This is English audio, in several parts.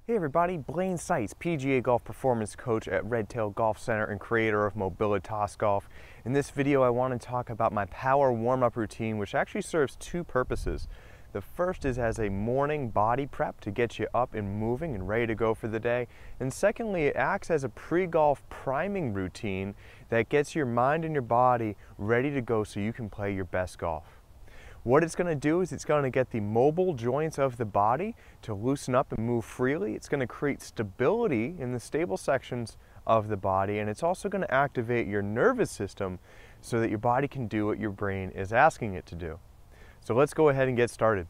Hey everybody, Blaine Seitz, PGA Golf Performance Coach at Redtail Golf Center and creator of Mobilitas Golf. In this video I want to talk about my power warm-up routine, which actually serves two purposes. The first is as a morning body prep to get you up and moving and ready to go for the day. And secondly, it acts as a pre-golf priming routine that gets your mind and your body ready to go so you can play your best golf. What it's going to do is it's going to get the mobile joints of the body to loosen up and move freely. It's going to create stability in the stable sections of the body, and it's also going to activate your nervous system so that your body can do what your brain is asking it to do. So let's go ahead and get started.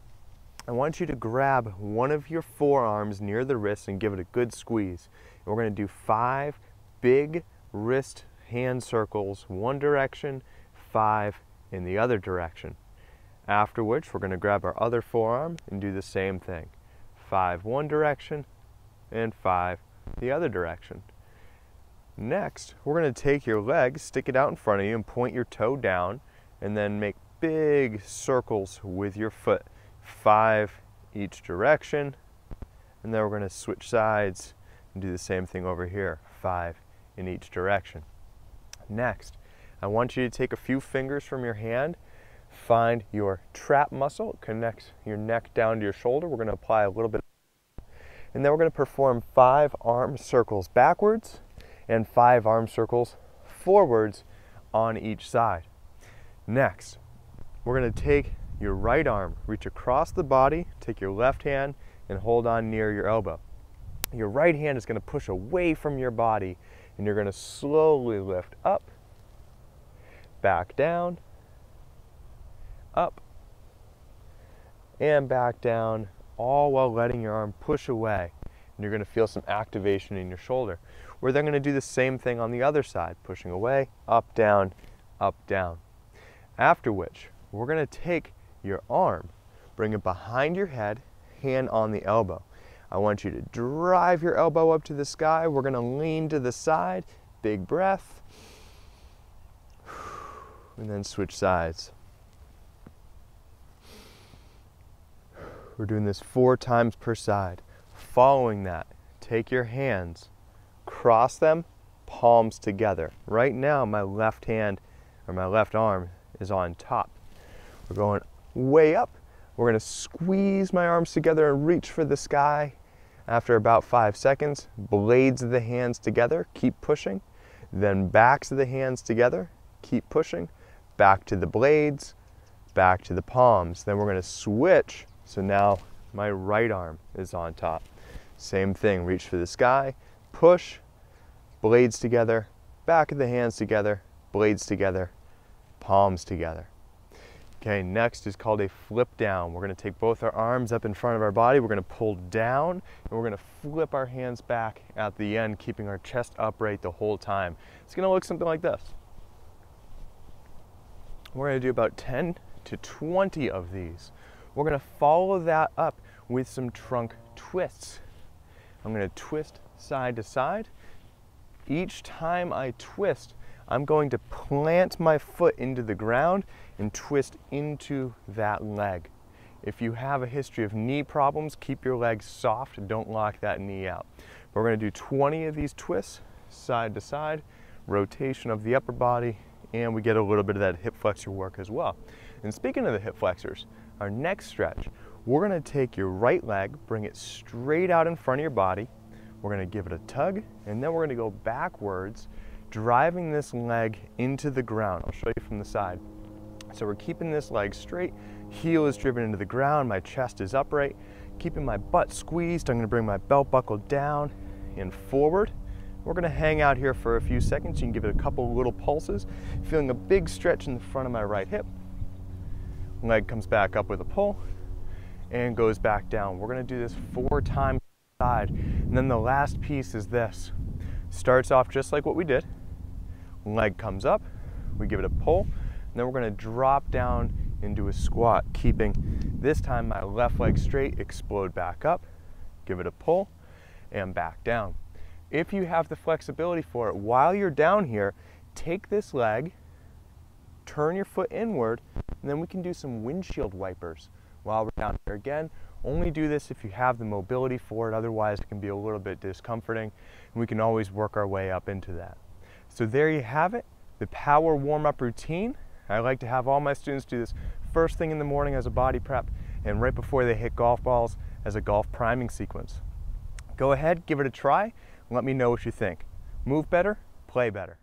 I want you to grab one of your forearms near the wrist and give it a good squeeze. And we're going to do 5 big wrist hand circles, one direction, 5 in the other direction. After which, we're going to grab our other forearm and do the same thing. 5 one direction and 5 the other direction. Next, we're going to take your leg, stick it out in front of you and point your toe down, and then make big circles with your foot. 5 each direction, and then we're going to switch sides and do the same thing over here. 5 in each direction. Next, I want you to take a few fingers from your hand, find your trap muscle, it connects your neck down to your shoulder. We're going to apply a little bit, and then we're going to perform 5 arm circles backwards and 5 arm circles forwards on each side. Next, we're going to take your right arm, reach across the body, take your left hand and hold on near your elbow. Your right hand is going to push away from your body, and you're going to slowly lift up, back down, up and back down, all while letting your arm push away. And you're going to feel some activation in your shoulder. We're then going to do the same thing on the other side, pushing away, up, down, up, down. After which, we're going to take your arm, bring it behind your head, hand on the elbow. I want you to drive your elbow up to the sky. We're going to lean to the side, big breath, and then switch sides. We're doing this 4 times per side. Following that, take your hands, cross them, palms together. Right now, my left hand, or my left arm, is on top. We're going way up. We're going to squeeze my arms together and reach for the sky. After about 5 seconds, blades of the hands together, keep pushing. Then backs of the hands together, keep pushing. Back to the blades, back to the palms. Then we're going to switch. So now my right arm is on top. Same thing, reach for the sky, push, blades together, back of the hands together, blades together, palms together. Okay, next is called a flip down. We're going to take both our arms up in front of our body, we're going to pull down, and we're going to flip our hands back at the end, keeping our chest upright the whole time. It's going to look something like this. We're going to do about 10 to 20 of these. We're going to follow that up with some trunk twists. I'm going to twist side to side. Each time I twist, I'm going to plant my foot into the ground and twist into that leg. If you have a history of knee problems, keep your legs soft and don't lock that knee out. We're going to do 20 of these twists, side to side, rotation of the upper body, and we get a little bit of that hip flexor work as well. And speaking of the hip flexors, our next stretch, we're going to take your right leg, bring it straight out in front of your body. We're going to give it a tug, and then we're going to go backwards, driving this leg into the ground. I'll show you from the side. So we're keeping this leg straight, heel is driven into the ground, my chest is upright, keeping my butt squeezed. I'm going to bring my belt buckle down and forward. We're going to hang out here for a few seconds. You can give it a couple little pulses, feeling a big stretch in the front of my right hip. Leg comes back up with a pull and goes back down. We're going to do this 4 times side. And then the last piece is this. Starts off just like what we did. Leg comes up, we give it a pull, and then we're going to drop down into a squat, keeping this time my left leg straight, explode back up, give it a pull, and back down. If you have the flexibility for it, while you're down here, take this leg, turn your foot inward, and then we can do some windshield wipers while we're down here again. Only do this if you have the mobility for it, otherwise it can be a little bit discomforting, and we can always work our way up into that. So there you have it, the power warm-up routine. I like to have all my students do this first thing in the morning as a body prep, and right before they hit golf balls as a golf priming sequence. Go ahead, give it a try, and let me know what you think. Move better, play better.